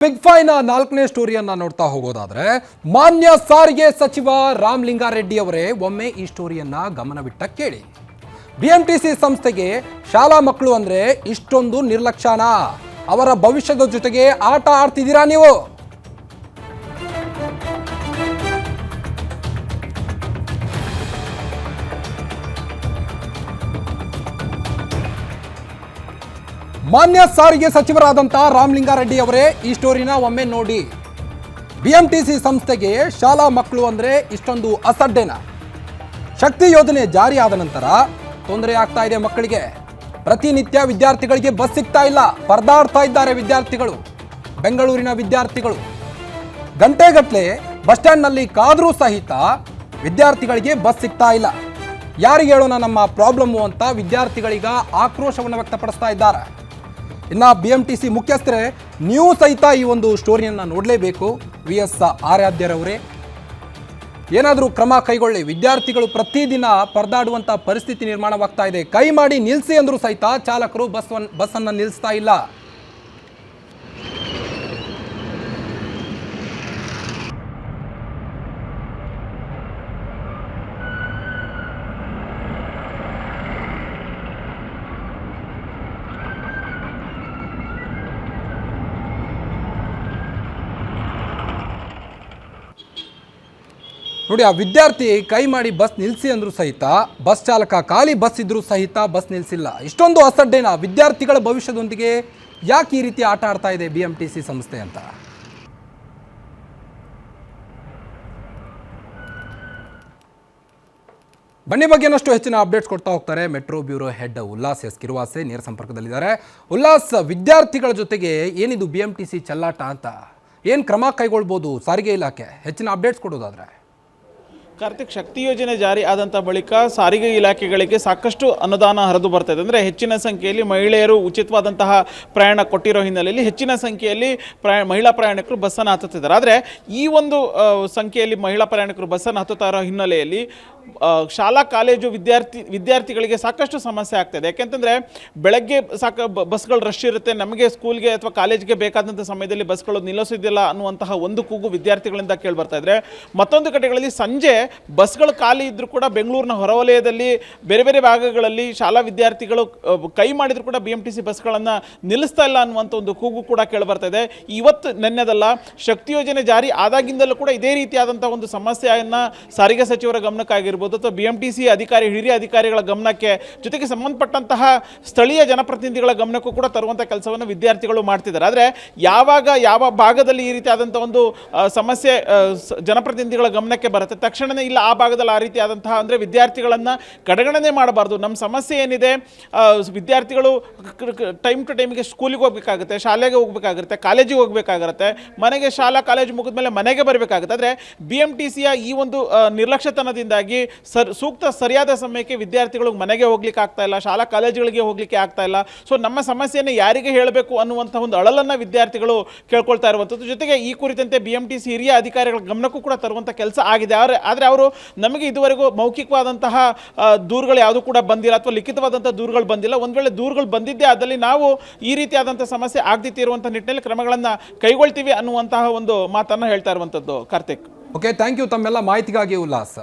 Big fine ನಾಲ್ಕನೇ ಸ್ಟೋರಿಯನ್ನ ನೋಡ್ತಾ ಹೋಗೋದಾದ್ರೆ ಮಾನ್ಯ ಸಾರಿಗೆ ಸಚಿವ ರಾಮಲಿಂಗಾರೆಡ್ಡಿ ಅವರೇ ಒಮ್ಮೆ ಈ ಸ್ಟೋರಿಯನ್ನ ಗಮನವಿಟ್ಟ ಕೇಳಿ. ಬಿಎಂಟಿಸಿ ಸಂಸ್ಥೆಗೆ ಶಾಲಾ ಮಕ್ಕಳು ಅಂದ್ರೆ ಇಷ್ಟೊಂದು ನಿರ್ಲಕ್ಷ್ಯನ? ಅವರ ಭವಿಷ್ಯದ ಜೊತೆಗೆ ಆಟ ಆಡ್ತಿದ್ದೀರಾ ನೀವು? ಮಾನ್ಯ ಸಾರಿಗೆ ಸಚಿವರಾದಂಥ ರಾಮಲಿಂಗಾರೆಡ್ಡಿ ಅವರೇ ಈ ಸ್ಟೋರಿನ ಒಮ್ಮೆ ನೋಡಿ. ಬಿಎಂಟಿಸಿ ಸಂಸ್ಥೆಗೆ ಶಾಲಾ ಮಕ್ಕಳು ಅಂದರೆ ಇಷ್ಟೊಂದು ಅಸಡ್ಡೆನ? ಶಕ್ತಿ ಯೋಜನೆ ಜಾರಿ ಆದ ನಂತರ ತೊಂದರೆ ಆಗ್ತಾ ಇದೆ ಮಕ್ಕಳಿಗೆ. ಪ್ರತಿನಿತ್ಯ ವಿದ್ಯಾರ್ಥಿಗಳಿಗೆ ಬಸ್ ಸಿಗ್ತಾ ಇಲ್ಲ, ಪರದಾಡ್ತಾ ಇದ್ದಾರೆ ವಿದ್ಯಾರ್ಥಿಗಳು. ಬೆಂಗಳೂರಿನ ವಿದ್ಯಾರ್ಥಿಗಳು ಗಂಟೆಗಟ್ಟಲೆ ಬಸ್ ಸ್ಟ್ಯಾಂಡ್ನಲ್ಲಿ ಕಾದ್ರೂ ಸಹಿತ ವಿದ್ಯಾರ್ಥಿಗಳಿಗೆ ಬಸ್ ಸಿಗ್ತಾ ಇಲ್ಲ. ಯಾರಿಗೆ ಹೇಳೋಣ ನಮ್ಮ ಪ್ರಾಬ್ಲಮ್ಮು ಅಂತ ವಿದ್ಯಾರ್ಥಿಗಳೀಗ ಆಕ್ರೋಶವನ್ನು ವ್ಯಕ್ತಪಡಿಸ್ತಾ ಇದ್ದಾರೆ. ಇನ್ನು ಬಿಎಂಟಿಸಿ ಮುಖ್ಯಸ್ಥರೇ ನೀವು ಸಹಿತ ಈ ಒಂದು ಸ್ಟೋರಿಯನ್ನು ನೋಡಲೇಬೇಕು. VS ಆರಾಧ್ಯರವರೇ ಏನಾದರೂ ಕ್ರಮ ಕೈಗೊಳ್ಳಿ. ವಿದ್ಯಾರ್ಥಿಗಳು ಪ್ರತಿದಿನ ಪರದಾಡುವಂಥ ಪರಿಸ್ಥಿತಿ ನಿರ್ಮಾಣವಾಗ್ತಾ ಇದೆ. ಕೈ ಮಾಡಿ ನಿಲ್ಲಿಸಿ ಅಂದರೂ ಸಹಿತ ಚಾಲಕರು ಬಸ್ಸನ್ನು ನಿಲ್ಲಿಸ್ತಾ ಇಲ್ಲ. ನೋಡಿ, ಆ ವಿದ್ಯಾರ್ಥಿ ಕೈ ಮಾಡಿ ಬಸ್ ನಿಲ್ಲಿಸಿ ಅಂದರೂ ಸಹಿತ ಬಸ್ ಚಾಲಕ ಖಾಲಿ ಬಸ್ ಇದ್ರೂ ಸಹಿತ ಬಸ್ ನಿಲ್ಲಿಸಿಲ್ಲ. ಇಷ್ಟೊಂದು ಅಸಡ್ಡೆನ? ವಿದ್ಯಾರ್ಥಿಗಳ ಭವಿಷ್ಯದೊಂದಿಗೆ ಯಾಕೆ ಈ ರೀತಿ ಆಟ ಆಡ್ತಾ ಇದೆ ಬಿಎಂಟಿಸಿ ಸಂಸ್ಥೆ ಅಂತ? ಬನ್ನಿ ಬಗ್ಗೆನಷ್ಟು ಹೆಚ್ಚಿನ ಅಪ್ಡೇಟ್ಸ್ ಕೊಡ್ತಾ ಹೋಗ್ತಾರೆ metro bureau head Ullas S Kiruvase ನೇರ ಸಂಪರ್ಕದಲ್ಲಿದ್ದಾರೆ. ಉಲ್ಲಾಸ್, ವಿದ್ಯಾರ್ಥಿಗಳ ಜೊತೆಗೆ ಏನಿದು ಬಿಎಂಟಿಸಿ ಚೆಲ್ಲಾಟ ಅಂತ? ಏನು ಕ್ರಮ ಕೈಗೊಳ್ಬೋದು ಸಾರಿಗೆ ಇಲಾಖೆ? ಹೆಚ್ಚಿನ ಅಪ್ಡೇಟ್ಸ್ ಕೊಡೋದಾದ್ರೆ. ಕಾರ್ತಿಕ್, ಶಕ್ತಿ ಯೋಜನೆ ಜಾರಿ ಆದಂಥ ಬಳಿಕ ಸಾರಿಗೆ ಇಲಾಖೆಗಳಿಗೆ ಸಾಕಷ್ಟು ಅನುದಾನ ಹರಿದು ಬರ್ತಾ ಇದೆ. ಅಂದರೆ ಹೆಚ್ಚಿನ ಸಂಖ್ಯೆಯಲ್ಲಿ ಮಹಿಳೆಯರು ಉಚಿತವಾದಂತಹ ಪ್ರಯಾಣ ಕೊಟ್ಟಿರೋ ಹಿನ್ನೆಲೆಯಲ್ಲಿ ಹೆಚ್ಚಿನ ಸಂಖ್ಯೆಯಲ್ಲಿ ಮಹಿಳಾ ಪ್ರಯಾಣಿಕರು ಬಸ್ಸನ್ನು ಹತ್ತುತ್ತಿದ್ದಾರೆ. ಆದರೆ ಈ ಒಂದು ಸಂಖ್ಯೆಯಲ್ಲಿ ಮಹಿಳಾ ಪ್ರಯಾಣಿಕರು ಬಸ್ಸನ್ನು ಹತ್ತುತ್ತಾ ಇರೋ ಹಿನ್ನೆಲೆಯಲ್ಲಿ ಶಾಲಾ ಕಾಲೇಜು ವಿದ್ಯಾರ್ಥಿಗಳಿಗೆ ಸಾಕಷ್ಟು ಸಮಸ್ಯೆ ಆಗ್ತಾಯಿದೆ. ಯಾಕೆಂತಂದರೆ ಬೆಳಗ್ಗೆ ಬಸ್ಗಳು ರಶ್ ಇರುತ್ತೆ, ನಮಗೆ ಸ್ಕೂಲ್ಗೆ ಅಥವಾ ಕಾಲೇಜ್ಗೆ ಬೇಕಾದಂಥ ಸಮಯದಲ್ಲಿ ಬಸ್ಗಳು ನಿಲ್ಲಿಸೋದಿಲ್ಲ ಅನ್ನುವಂತಹ ಒಂದು ಕೂಗು ವಿದ್ಯಾರ್ಥಿಗಳಿಂದ ಕೇಳಿಬರ್ತಾ ಇದ್ರೆ, ಮತ್ತೊಂದು ಕಡೆಗಳಲ್ಲಿ ಸಂಜೆ ಬಸ್ಗಳು ಖಾಲಿ ಇದ್ದರೂ ಕೂಡ ಬೆಂಗಳೂರಿನ ಹೊರವಲಯದಲ್ಲಿ ಬೇರೆ ಬೇರೆ ಭಾಗಗಳಲ್ಲಿ ಶಾಲಾ ವಿದ್ಯಾರ್ಥಿಗಳು ಕೈ ಮಾಡಿದ್ರು ಕೂಡ ಬಿಎಂಟಿಸಿ ಬಸ್ಗಳನ್ನು ನಿಲ್ಲಿಸ್ತಾ ಇಲ್ಲ ಅನ್ನುವಂಥ ಒಂದು ಕೂಗು ಕೂಡ ಕೇಳಿಬರ್ತಾ ಇದೆ. ಇವತ್ತು ನೆನ್ನೆದಲ್ಲ, ಶಕ್ತಿ ಯೋಜನೆ ಜಾರಿ ಆದಾಗಿಂದಲೂ ಕೂಡ ಇದೇ ರೀತಿಯಾದಂಥ ಒಂದು ಸಮಸ್ಯೆಯನ್ನು ಸಾರಿಗೆ ಸಚಿವರ ಗಮನಕ್ಕಾಗಿರ್ಬೋದು ಅಥವಾ ಬಿಎಂಟಿಸಿ ಹಿರಿಯ ಅಧಿಕಾರಿಗಳ ಗಮನಕ್ಕೆ, ಜೊತೆಗೆ ಸಂಬಂಧಪಟ್ಟಂತಹ ಸ್ಥಳೀಯ ಜನಪ್ರತಿನಿಧಿಗಳ ಗಮನಕ್ಕೂ ಕೂಡ ತರುವಂಥ ಕೆಲಸವನ್ನು ವಿದ್ಯಾರ್ಥಿಗಳು ಮಾಡ್ತಿದ್ದಾರೆ. ಆದರೆ ಯಾವ ಭಾಗದಲ್ಲಿ ಈ ರೀತಿಯಾದಂಥ ಒಂದು ಸಮಸ್ಯೆ ಜನಪ್ರತಿನಿಧಿಗಳ ಗಮನಕ್ಕೆ ಬರುತ್ತೆ, ತಕ್ಷಣವೇ ಇಲ್ಲ ಆ ಭಾಗದಲ್ಲಿ ಆ ರೀತಿಯಾದಂತಹ ಅಂದರೆ ವಿದ್ಯಾರ್ಥಿಗಳನ್ನು ಕಡೆಗಣನೆ ಮಾಡಬಾರ್ದು. ನಮ್ಮ ಸಮಸ್ಯೆ ಏನಿದೆ, ವಿದ್ಯಾರ್ಥಿಗಳು ಟೈಮ್ ಟು ಟೈಮಿಗೆ ಸ್ಕೂಲಿಗೆ ಹೋಗಬೇಕಾಗುತ್ತೆ, ಶಾಲೆಗೆ ಹೋಗಬೇಕಾಗುತ್ತೆ, ಕಾಲೇಜಿಗೆ ಹೋಗಬೇಕಾಗಿರುತ್ತೆ, ಮನೆಗೆ ಶಾಲಾ ಕಾಲೇಜು ಮುಗಿದ ಮೇಲೆ ಮನೆಗೆ ಬರಬೇಕಾಗುತ್ತೆ. ಆದರೆ ಬಿಎಂಟಿಸಿಯ ಈ ಒಂದು ನಿರ್ಲಕ್ಷ್ಯತನದಿಂದಾಗಿ ಸರಿಯಾದ ಸಮಯಕ್ಕೆ ವಿದ್ಯಾರ್ಥಿಗಳು ಮನೆಗೆ ಹೋಗ್ಲಿಕ್ಕೆ ಆಗ್ತಾ ಇಲ್ಲ, ಶಾಲಾ ಕಾಲೇಜುಗಳಿಗೆ ಹೋಗ್ಲಿಕ್ಕೆ ಆಗ್ತಾ ಇಲ್ಲ. ಸೊ ನಮ್ಮ ಸಮಸ್ಯೆಯನ್ನು ಯಾರಿಗೆ ಹೇಳಬೇಕು ಅನ್ನುವಂಥ ಒಂದು ಅಳಲನ್ನು ವಿದ್ಯಾರ್ಥಿಗಳು ಕೇಳ್ಕೊಳ್ತಾ ಇರುವಂಥದ್ದು. ಜೊತೆಗೆ ಈ ಕುರಿತಂತೆ ಬಿಎಂಟಿಸಿ ಹಿರಿಯ ಅಧಿಕಾರಿಗಳ ಗಮನಕ್ಕೂ ಕೂಡ ತರುವಂಥ ಕೆಲಸ ಆಗಿದೆ. ಆದರೆ ಅವರು ನಮಗೆ ಇದುವರೆಗೂ ಮೌಖಿಕವಾದಂತಹ ದೂರುಗಳು ಯಾವುದು ಕೂಡ ಬಂದಿಲ್ಲ ಅಥವಾ ಲಿಖಿತವಾದಂಥ ದೂರುಗಳು ಬಂದಿಲ್ಲ. ಒಂದು ವೇಳೆ ದೂರುಗಳು ಬಂದಿದ್ದೇ ಆದಲ್ಲಿ ನಾವು ಈ ರೀತಿಯಾದಂಥ ಸಮಸ್ಯೆ ಆಗದಿತ್ತಿರುವಂಥ ನಿಟ್ಟಿನಲ್ಲಿ ಕ್ರಮಗಳನ್ನು ಕೈಗೊಳ್ತೀವಿ ಅನ್ನುವಂತಹ ಒಂದು ಮಾತನ್ನು ಹೇಳ್ತಾ ಇರುವಂಥದ್ದು. ಕಾರ್ತಿಕ್, ಓಕೆ, ಥ್ಯಾಂಕ್ ಯು ತಮ್ಮೆಲ್ಲ ಮಾಹಿತಿಗಾಗಿ ಉಲ್ಲಾಸ್.